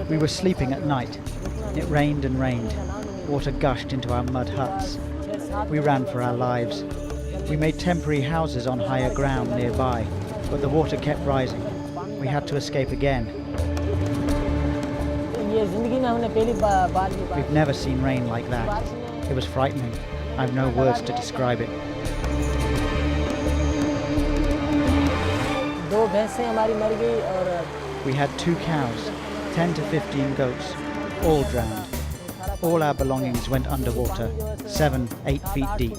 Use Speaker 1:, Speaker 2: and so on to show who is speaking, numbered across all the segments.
Speaker 1: We were sleeping at night. It rained and rained. Water gushed into our mud huts. We ran for our lives. We made temporary houses on higher ground nearby, but the water kept rising. We had to escape again. We've never seen rain like that. It was frightening. I have no words to describe it. We had 2 cows, 10 to 15 goats, all drowned. All our belongings went underwater, 7, 8 feet deep.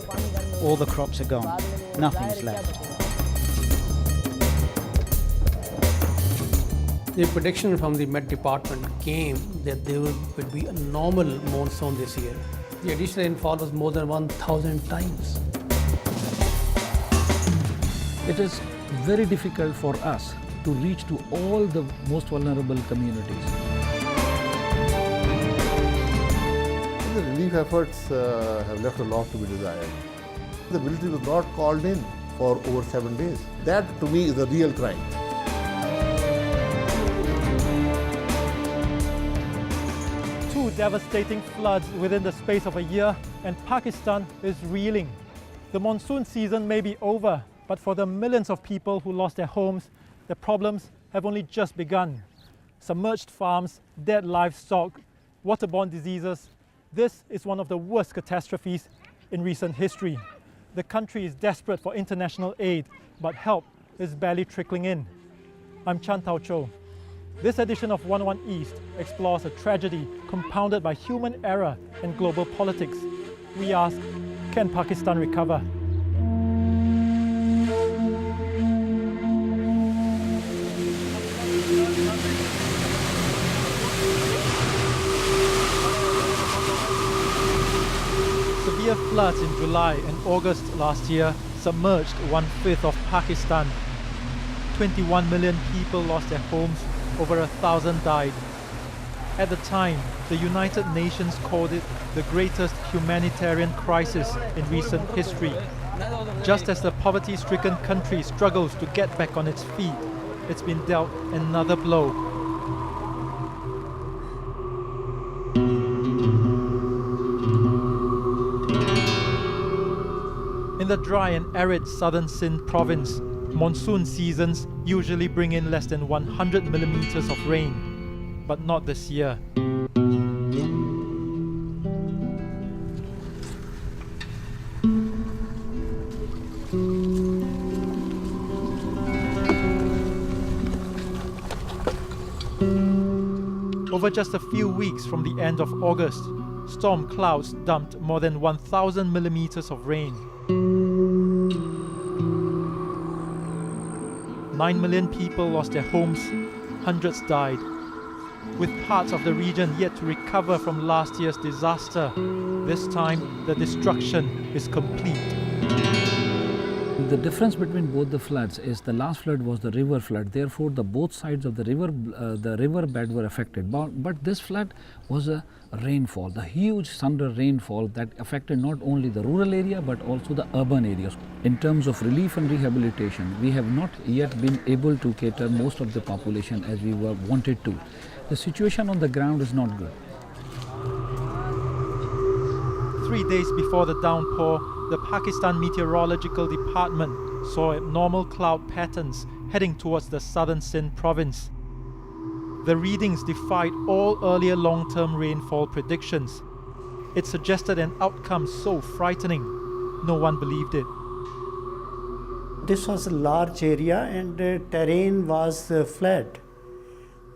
Speaker 1: All the crops are gone. Nothing's left.
Speaker 2: The prediction from the Met Department came that there would be a normal monsoon this year. The additional rainfall was more than 1,000 times.
Speaker 3: It is very difficult for us to reach to all the most vulnerable communities.
Speaker 4: The relief efforts have left a lot to be desired. The military was not called in for over 7 days. That to me is a real crime.
Speaker 5: Two devastating floods within the space of a year, and Pakistan is reeling. The monsoon season may be over, but for the millions of people who lost their homes, the problems have only just begun. Submerged farms, dead livestock, waterborne diseases. This is one of the worst catastrophes in recent history. The country is desperate for international aid, but help is barely trickling in. I'm Chan Tao Cho. This edition of 11 East explores a tragedy compounded by human error and global politics. We ask, can Pakistan recover? Severe floods in July and August last year submerged 1/5 of Pakistan. 21 million people lost their homes, over 1,000 died. At the time, the United Nations called it the greatest humanitarian crisis in recent history. Just as the poverty-stricken country struggles to get back on its feet, it's been dealt another blow. In the dry and arid southern Sindh province, monsoon seasons usually bring in less than 100 millimeters of rain, but not this year. Over just a few weeks from the end of August, storm clouds dumped more than 1,000 millimeters of rain. 9 million people lost their homes, hundreds died. With parts of the region yet to recover from last year's disaster, this time the destruction is complete.
Speaker 3: The difference between both the floods is the last flood was the river flood, therefore the both sides of the river bed were affected. But this flood was a rainfall, the huge thunder rainfall that affected not only the rural area but also the urban areas. In terms of relief and rehabilitation, we have not yet been able to cater most of the population as we wanted to. The situation on the ground is not good.
Speaker 5: 3 days before the downpour, the Pakistan Meteorological Department saw abnormal cloud patterns heading towards the southern Sindh province. The readings defied all earlier long-term rainfall predictions. It suggested an outcome so frightening, no one believed it.
Speaker 6: This was a large area and the terrain was flat.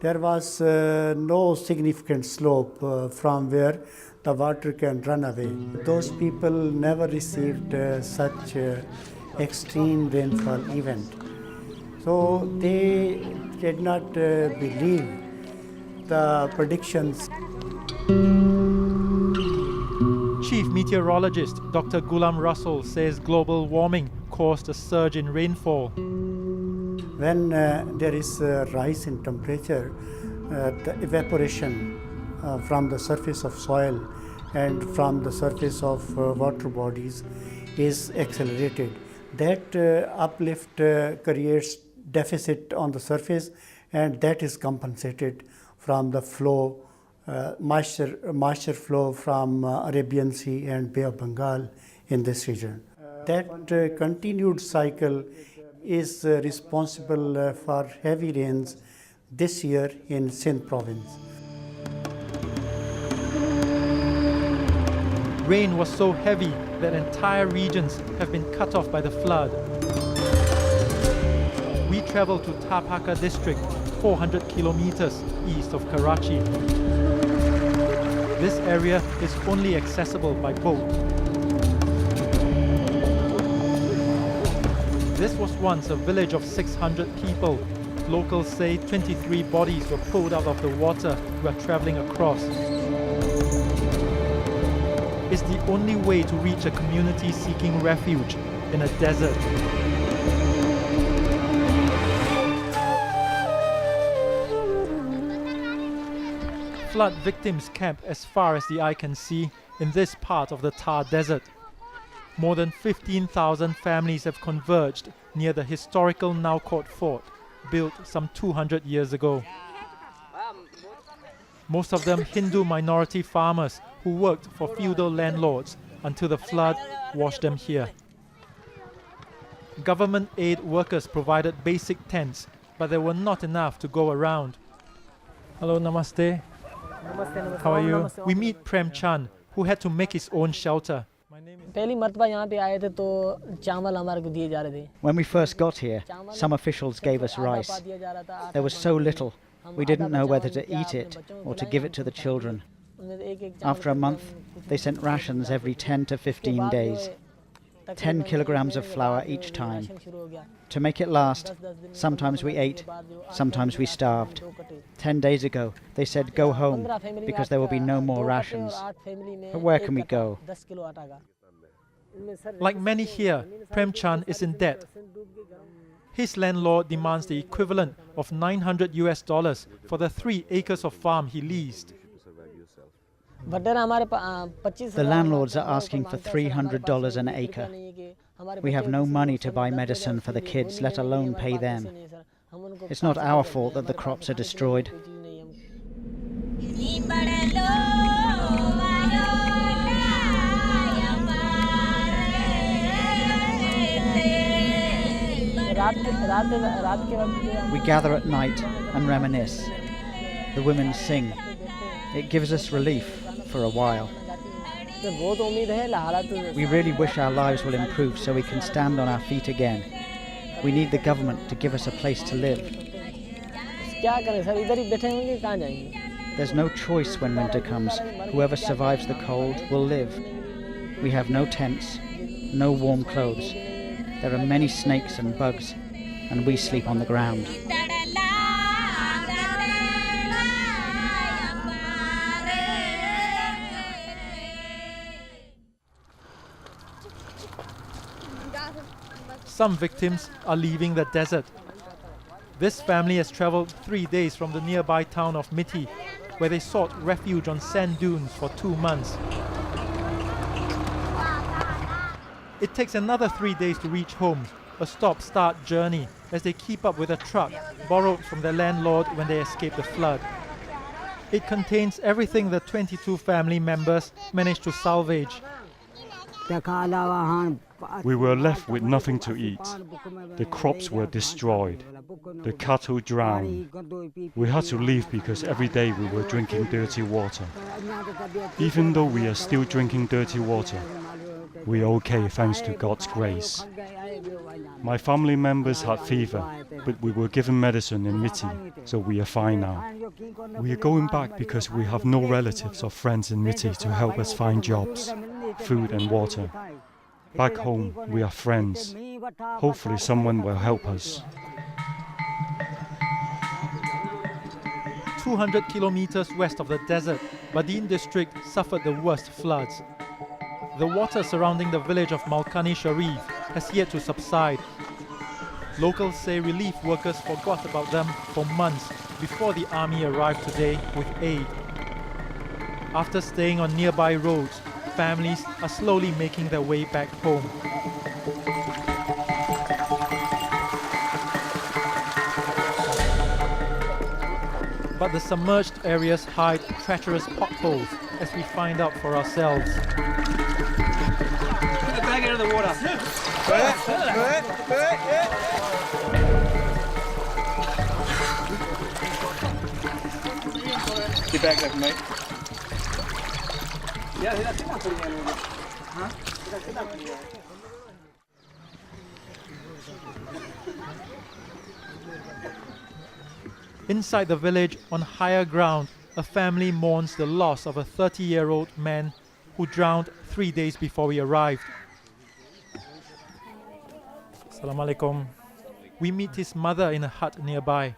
Speaker 6: There was no significant slope from where the water can run away. Those people never received such extreme rainfall event. So they did not believe the predictions.
Speaker 5: Chief meteorologist Dr. Ghulam Russell says global warming caused a surge in rainfall.
Speaker 6: When there is a rise in temperature, the evaporation from the surface of soil and from the surface of water bodies is accelerated. That uplift creates deficit on the surface, and that is compensated from the flow, moisture flow from Arabian Sea and Bay of Bengal in this region. That continued cycle is responsible for heavy rains this year in Sindh province.
Speaker 5: Rain was so heavy that entire regions have been cut off by the flood. We traveled to Tapaka district, 400 kilometers east of Karachi. This area is only accessible by boat. This was once a village of 600 people. Locals say 23 bodies were pulled out of the water while traveling across. It's the only way to reach a community seeking refuge in a desert. Flood victims camp as far as the eye can see in this part of the Thar Desert. More than 15,000 families have converged near the historical Naukot Fort, built some 200 years ago. Most of them Hindu minority farmers who worked for feudal landlords until the flood washed them here. Government aid workers provided basic tents, but there were not enough to go around. Hello, namaste. How are you? We meet Prem Chand, who had to make his own shelter.
Speaker 1: When we first got here, some officials gave us rice. There was so little, we didn't know whether to eat it or to give it to the children. After a month, they sent rations every 10 to 15 days. 10 kilograms of flour each time. To make it last, sometimes we ate, sometimes we starved. 10 days ago, they said go home because there will be no more rations. But where can we go?
Speaker 5: Like many here, Prem Chand is in debt. His landlord demands the equivalent of $900 for the 3 acres of farm he leased.
Speaker 1: The landlords are asking for $300 an acre. We have no money to buy medicine for the kids, let alone pay them. It's not our fault that the crops are destroyed. We gather at night and reminisce. The women sing. It gives us relief for a while. We really wish our lives will improve so we can stand on our feet again. We need the government to give us a place to live. There's no choice when winter comes. Whoever survives the cold will live. We have no tents, no warm clothes. There are many snakes and bugs, and we sleep on the ground.
Speaker 5: Some victims are leaving the desert. This family has traveled 3 days from the nearby town of Miti, where they sought refuge on sand dunes for 2 months. It takes another 3 days to reach home, a stop-start journey, as they keep up with a truck borrowed from their landlord when they escaped the flood. It contains everything the 22 family members managed to salvage.
Speaker 7: We were left with nothing to eat. The crops were destroyed. The cattle drowned. We had to leave because every day we were drinking dirty water. Even though we are still drinking dirty water, we are okay thanks to God's grace. My family members had fever, but we were given medicine in Miti, so we are fine now. We are going back because we have no relatives or friends in Miti to help us find jobs, food and water. Back home, we are friends. Hopefully someone will help us.
Speaker 5: 200 kilometers west of the desert, Badin district suffered the worst floods. The water surrounding the village of Malkani Sharif has yet to subside. Locals say relief workers forgot about them for months before the army arrived today with aid. After staying on nearby roads, families are slowly making their way back home. But the submerged areas hide treacherous potholes, as we find out for ourselves.
Speaker 8: Back into the water. Get back up, mate.
Speaker 5: Inside the village, on higher ground, a family mourns the loss of a 30-year-old man who drowned 3 days before we arrived. Assalamu alaikum. We meet his mother in a hut nearby.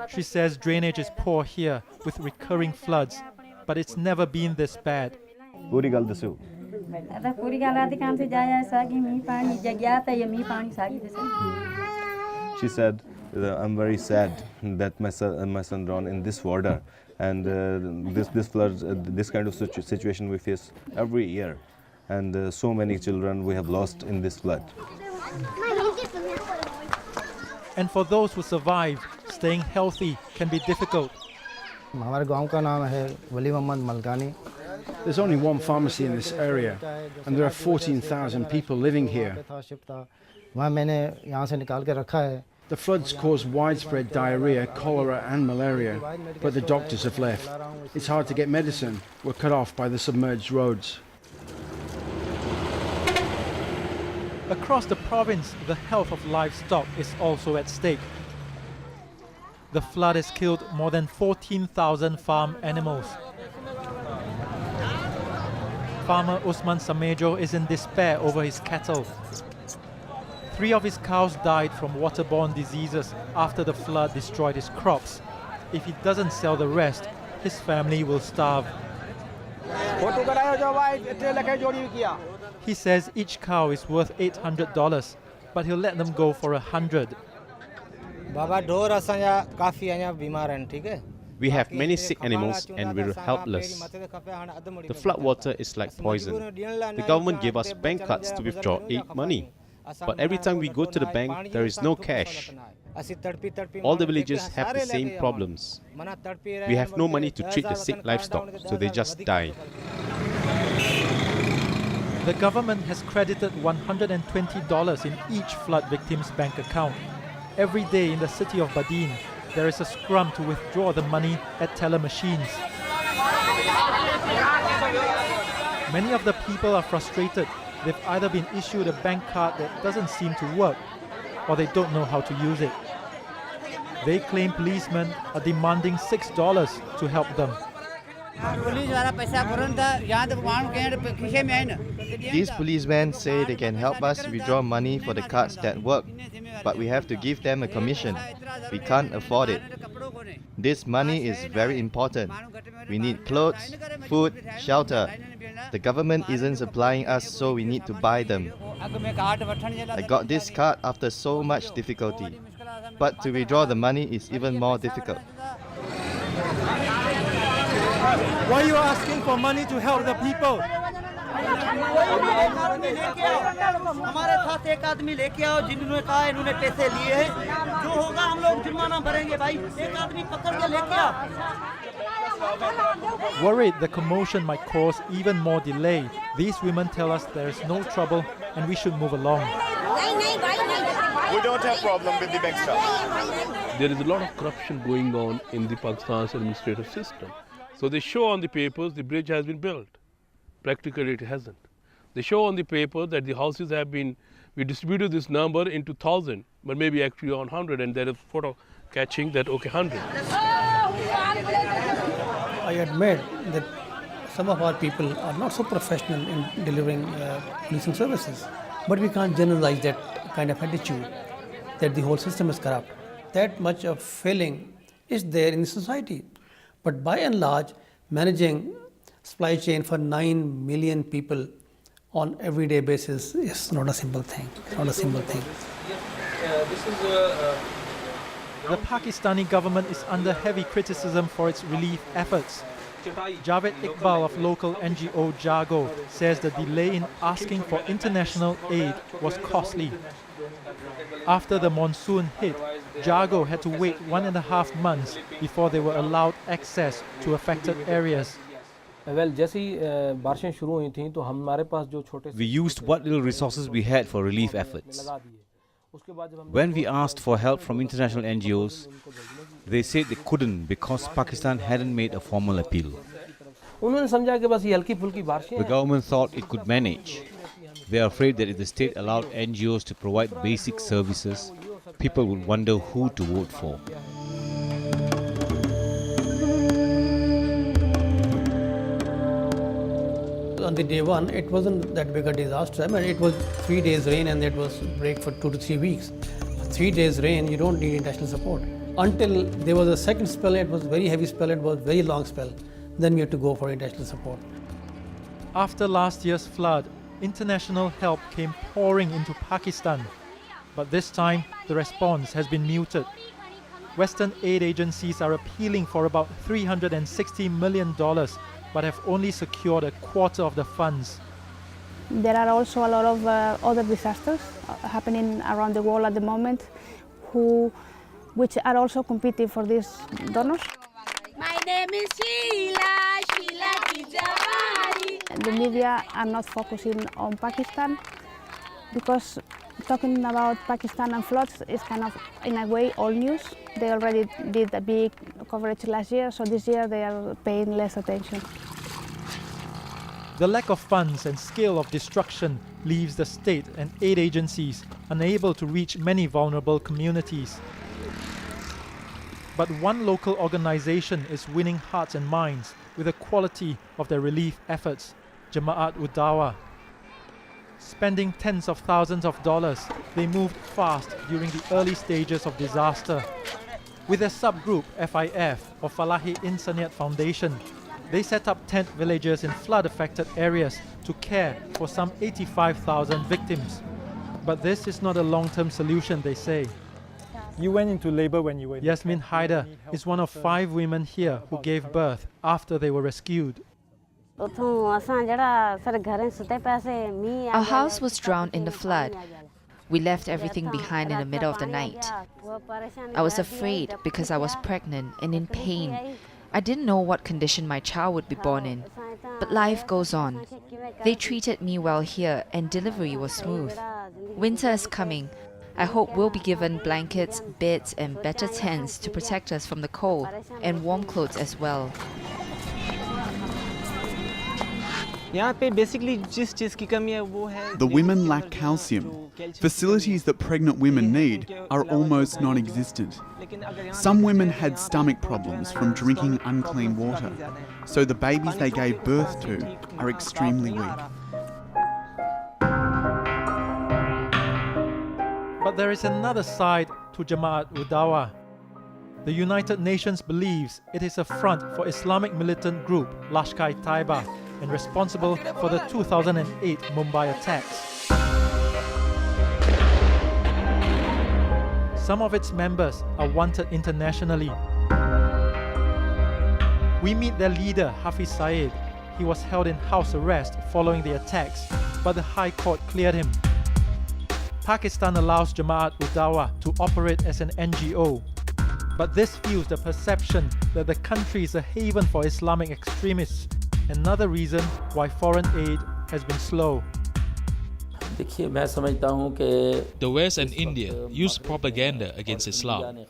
Speaker 5: She says drainage is poor here with recurring floods, but it's never been this bad.
Speaker 9: She said, I'm very sad that my son drowned in this water, and this floods, this kind of situation we face every year, and so many children we have lost in this flood.
Speaker 5: And for those who survive, staying healthy can be difficult.
Speaker 10: There's only one pharmacy in this area, and there are 14,000 people living here. The floods cause widespread diarrhea, cholera and malaria, but the doctors have left. It's hard to get medicine. We're cut off by the submerged roads.
Speaker 5: Across the province, the health of livestock is also at stake. The flood has killed more than 14,000 farm animals. Farmer Usman Samejo is in despair over his cattle. 3 of his cows died from waterborne diseases after the flood destroyed his crops. If he doesn't sell the rest, his family will starve. He says each cow is worth $800, but he'll let them go for $100.
Speaker 11: We have many sick animals and we're helpless. The flood water is like poison. The government gave us bank cards to withdraw aid money. But every time we go to the bank, there is no cash. All the villagers have the same problems. We have no money to treat the sick livestock, so they just die.
Speaker 5: The government has credited $120 in each flood victim's bank account. Every day in the city of Badin, there is a scrum to withdraw the money at teller machines. Many of the people are frustrated. They've either been issued a bank card that doesn't seem to work, or they don't know how to use it. They claim policemen are demanding $6 to help them.
Speaker 12: These policemen say they can help us withdraw money for the cards that work, but we have to give them a commission. We can't afford it. This money is very important. We need clothes, food, shelter. The government isn't supplying us, so we need to buy them. I got this card after so much difficulty, but to withdraw the money is even more difficult.
Speaker 5: Why are you asking for money to help the people? Worried the commotion might cause even more delay, these women tell us there is no trouble and we should move along.
Speaker 13: We don't have problem with the bank staff.
Speaker 14: There is a lot of corruption going on in the Pakistan's administrative system. So they show on the papers the bridge has been built. Practically it hasn't. They show on the paper that the houses have been, we distributed this number into 1,000, but maybe actually on 100, and there is photo catching that, okay, 100.
Speaker 2: I admit that some of our people are not so professional in delivering policing services, but we can't generalize that kind of attitude that the whole system is corrupt. That much of failing is there in society. But by and large, managing supply chain for 9 million people on everyday basis is not a simple thing. Not a simple thing.
Speaker 5: The Pakistani government is under heavy criticism for its relief efforts. Javed Iqbal of local NGO Jago says the delay in asking for international aid was costly. After the monsoon hit, Jago had to wait 1.5 months before they were allowed access to affected areas.
Speaker 15: We used what little resources we had for relief efforts. When we asked for help from international NGOs, they said they couldn't because Pakistan hadn't made a formal appeal. The government thought it could manage. They are afraid that if the state allowed NGOs to provide basic services, people would wonder who to vote for.
Speaker 2: On the day one, it wasn't that big a disaster. I mean, it was 3 days rain and it was break for 2 to 3 weeks. 3 days rain, you don't need international support. Until there was a second spell, it was very heavy spell, it was very long spell. Then we had to go for international support.
Speaker 5: After last year's flood, international help came pouring into Pakistan. But this time, the response has been muted. Western aid agencies are appealing for about $360 million, but have only secured a quarter of the funds.
Speaker 16: There are also a lot of other disasters happening around the world at the moment, which are also competing for these donors.
Speaker 17: My name is Sheila Tijawari.
Speaker 16: The media are not focusing on Pakistan because talking about Pakistan and floods is kind of, in a way, old news. They already did a big coverage last year, so this year they are paying less attention.
Speaker 5: The lack of funds and scale of destruction leaves the state and aid agencies unable to reach many vulnerable communities. But one local organization is winning hearts and minds with the quality of their relief efforts, Jama'at Udawa. Spending tens of thousands of dollars, they moved fast during the early stages of disaster. With their subgroup FIF, or Falahi Insaniyat Foundation, they set up tent villages in flood-affected areas to care for some 85,000 victims. But this is not a long-term solution, they say. You went into labor when you were... Yasmin Haider is one of 5 women here who gave birth after they were rescued.
Speaker 18: Our house was drowned in the flood. We left everything behind in the middle of the night. I was afraid because I was pregnant and in pain. I didn't know what condition my child would be born in. But life goes on. They treated me well here and delivery was smooth. Winter is coming. I hope we'll be given blankets, beds and better tents to protect us from the cold and warm clothes as well.
Speaker 19: The women lack calcium. Facilities that pregnant women need are almost non-existent. Some women had stomach problems from drinking unclean water, so the babies they gave birth to are extremely weak.
Speaker 5: But there is another side to Jama'at Udawa. The United Nations believes it is a front for Islamic militant group Lashkar-e-Taiba and responsible for the 2008 Mumbai attacks. Some of its members are wanted internationally. We meet their leader, Hafiz Saeed. He was held in house arrest following the attacks, but the High Court cleared him. Pakistan allows Jama'at Udawa to operate as an NGO, but this fuels the perception that the country is a haven for Islamic extremists, another reason why foreign aid has been slow.
Speaker 20: The West and India use propaganda against Islam.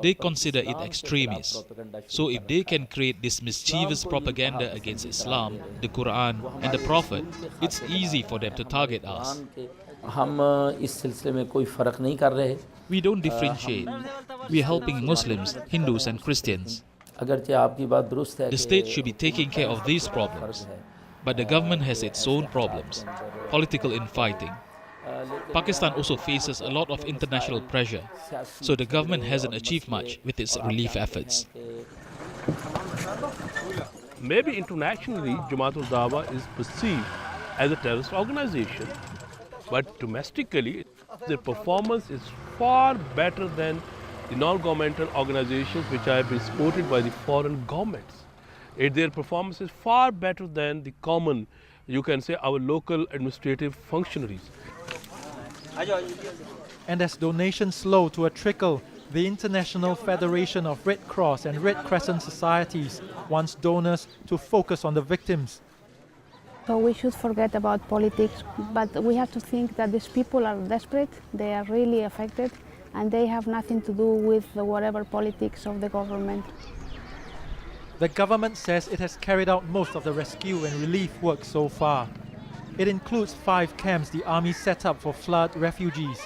Speaker 20: They consider it extremist. So if they can create this mischievous propaganda against Islam, the Quran and the Prophet, it's easy for them to target us. We don't differentiate. We are helping Muslims, Hindus and Christians. The state should be taking care of these problems. But the government has its own problems, political infighting. Pakistan also faces a lot of international pressure, so the government hasn't achieved much with its relief efforts.
Speaker 14: Maybe internationally, Jamaat-ul-Dawa is perceived as a terrorist organization, but domestically, their performance is far better than the non-governmental organizations which have been supported by the foreign governments. Their performance is far better than the common, you can say, our local administrative functionaries.
Speaker 5: And as donations slow to a trickle, the International Federation of Red Cross and Red Crescent Societies wants donors to focus on the victims.
Speaker 16: So we should forget about politics, but we have to think that these people are desperate, they are really affected, and they have nothing to do with whatever politics of the government.
Speaker 5: The government says it has carried out most of the rescue and relief work so far. It includes 5 camps the army set up for flood refugees,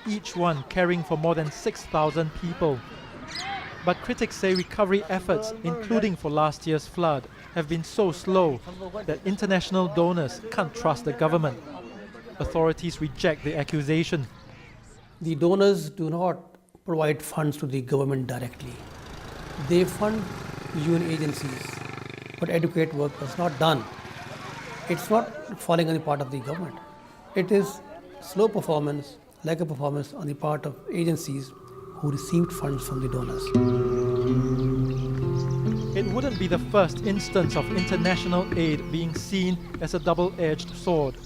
Speaker 5: each one caring for more than 6,000 people. But critics say recovery efforts, including for last year's flood, have been so slow that international donors can't trust the government. Authorities reject the accusation.
Speaker 2: The donors do not provide funds to the government directly. They fund UN agencies, but adequate work was not done. It's not falling on the part of the government. It is slow performance, lack of performance on the part of agencies who received funds from the donors.
Speaker 5: It wouldn't be the first instance of international aid being seen as a double-edged sword.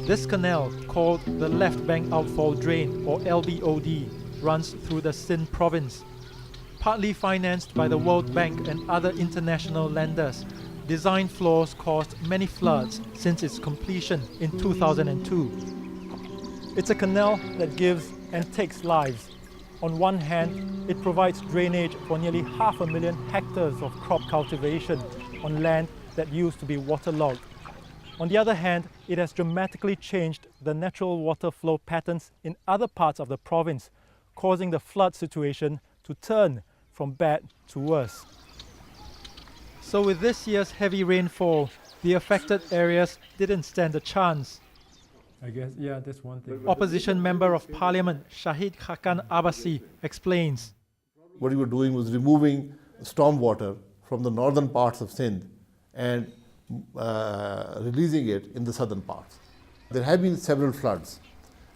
Speaker 5: This canal, called the Left Bank Outfall Drain, or LBOD, runs through the Sindh province. Partly financed by the World Bank and other international lenders, design flaws caused many floods since its completion in 2002. It's a canal that gives and takes lives. On one hand, it provides drainage for nearly 500,000 hectares of crop cultivation on land that used to be waterlogged. On the other hand, it has dramatically changed the natural water flow patterns in other parts of the province, causing the flood situation to turn from bad to worse. So with this year's heavy rainfall, the affected areas didn't stand a chance. I guess, yeah, that's one thing. Opposition Member of Parliament Shahid Khakan Abbasi explains.
Speaker 4: What we were doing was removing stormwater from the northern parts of Sindh and releasing it in the southern parts. There have been several floods,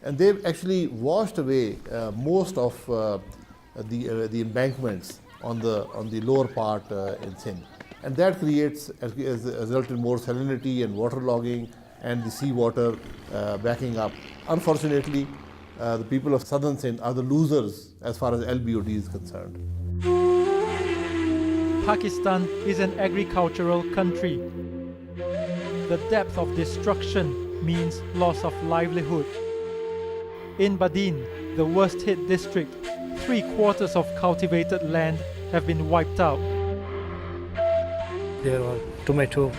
Speaker 4: and they've actually washed away most of the embankments on the lower part in Sindh. And that creates, as a result, in more salinity and waterlogging and the seawater backing up. Unfortunately, the people of southern Sindh are the losers as far as LBOD is concerned.
Speaker 5: Pakistan is an agricultural country. The depth of destruction means loss of livelihood. In Badin, the worst hit district, 3/4 of cultivated land have been wiped out.
Speaker 2: There are tomato,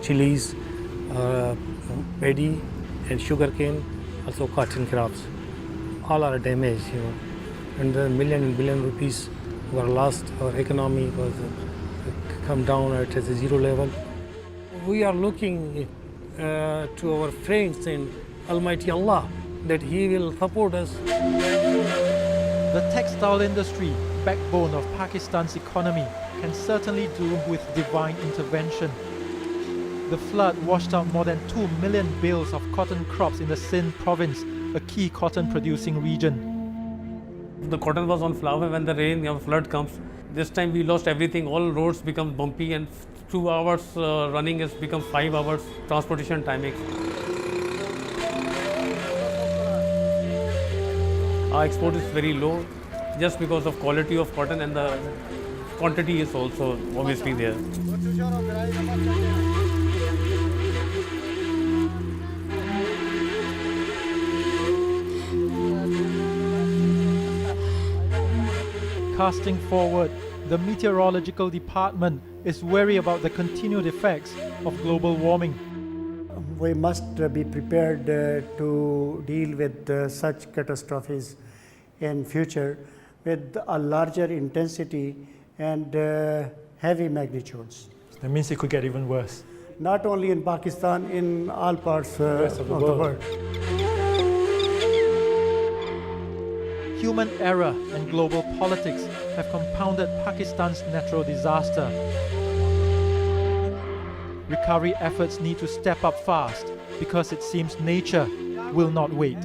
Speaker 2: chilies, paddy and sugarcane, also cotton crops. All are damaged, and the million and billion rupees were lost. Our economy was come down at a zero level. We are looking to our friends in Almighty Allah that He will support us.
Speaker 5: The textile industry, backbone of Pakistan's economy, can certainly do with divine intervention. The flood washed out more than 2 million bales of cotton crops in the Sindh province, a key cotton-producing region.
Speaker 2: The cotton was on flower when the rain or flood comes. This time we lost everything. All roads become bumpy, and 2 hours running has become 5 hours transportation timing. Our export is very low just because of quality of cotton, and the quantity is also obviously there.
Speaker 5: Casting forward, the meteorological department is wary about the continued effects of global warming.
Speaker 6: We must be prepared to deal with such catastrophes in future with a larger intensity and heavy magnitudes.
Speaker 5: That means it could get even worse.
Speaker 6: Not only in Pakistan, in all parts of the world.
Speaker 5: Human error and global politics have compounded Pakistan's natural disaster. Recovery efforts need to step up fast because it seems nature will not wait.